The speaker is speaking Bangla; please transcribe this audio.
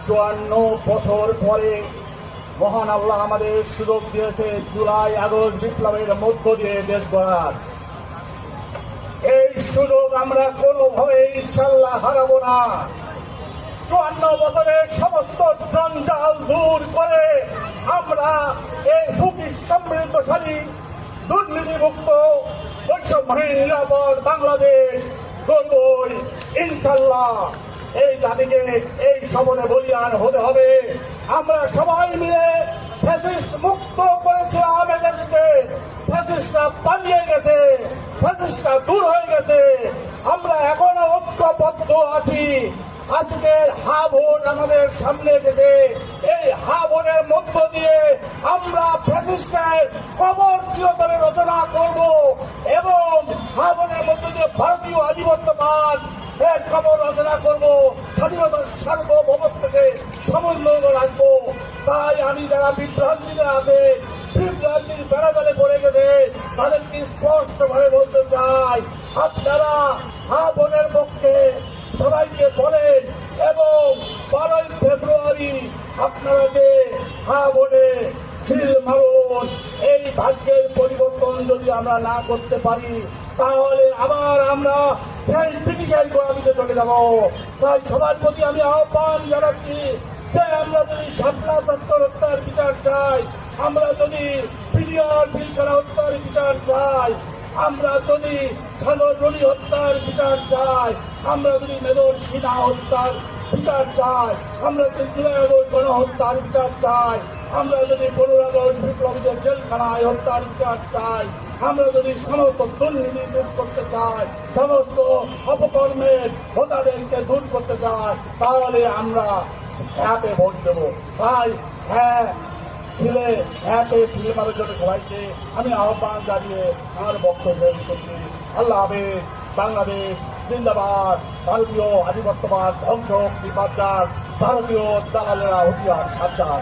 54 বছর পরে মহান আল্লাহ আমাদের সুযোগ দিয়েছে জুলাই আগস্ট বিপ্লবের মধ্য দিয়ে দেশ গড়ার। এই সুযোগ আমরা কোনোভাবে ইনশাল্লাহ হারাবো না। 54 বছরের সমস্ত জঞ্জাল দূর করে আমরা এই সুখী সমৃদ্ধশালী দুর্নীতিমুক্ত বৈষম্যহীন নিরাপদ বাংলাদেশ গড়বই ইনশাল্লাহ। এই জাতিকে এই সমরে বলিয়ান হতে হবে। আমরা সবাই মিলে ফ্যাসিস্ট মুক্ত করেছিলাম এদেশকে। ফ্যাসিস্টরা পালিয়ে গেছে, ফ্যাসিস্টরা দূর হয়ে গেছে। আমরা এখনো ঐক্যবদ্ধ আছি। আজকের হা ভোট আমাদের সামনে থেকে এই হা ভোটের মধ্য দিয়ে আমরা ফ্যাসিস্টের কবর চিরতরে রচনা করব এবং হা ভোটের মধ্য দিয়ে ভারতীয় আধিপত্যবাদ এর খবর রচনা করব, স্বাধীনতার সার্বভৌমত্বকে সমুন্নত রাখবো। তাই আমি যারা বিভ্রান্তিতে আছে, বিভ্রান্তির বেড়াজালে পড়ে গেছে, তাদেরকে স্পষ্টভাবে বলতে চাই, আপনারা হা ভোটের পক্ষে সবাইকে বলেন এবং 12 ফেব্রুয়ারি আপনারা যে হা ভোটে সিল মারুন। এই ভাগ্যের পরিবর্তন যদি আমরা না করতে পারি তাহলে আবার আমরা সেই ব্রিটিশের গোলামিতে চলে যাব। তাই সবার প্রতি আমি আহ্বান জানাচ্ছি যে আমরা যদি শাপলা চত্বর হত্যার বিচার চাই, আমরা যদি পিডিআর পিলখানা হত্যার বিচার চাই, আমরা যদি সাগর রনি হত্যার বিচার চাই, আমরা যদি মেজর সিনহা হত্যার বিচার চাই, আমরা যদি জুলাই আগস্ট গণহত্যার বিচার চাই, আমরা যদি 15 আগস্ট বিপ্লবীদের জেলখানায় হত্যার বিচার চাই, আমরা যদি সমস্ত দুর্নীতি দূর করতে চাই, সমস্ত অপকর্মের হোতাদেরকে দূর করতে চাই, তাহলে আমরা হ্যাঁতে ভোট দেব। তাই হ্যাঁ সিলেমারের জন্য সবাইকে আমি আহ্বান জানিয়ে আমার বক্তব্য শেষ করছি। আল্লাহ হাফেজ। বাংলাদেশ জিন্দাবাদ। ভারতীয় আধিপত্যবাদ ধ্বংস, ভারতীয় দালালেরা হুঁশিয়ার সাবধান।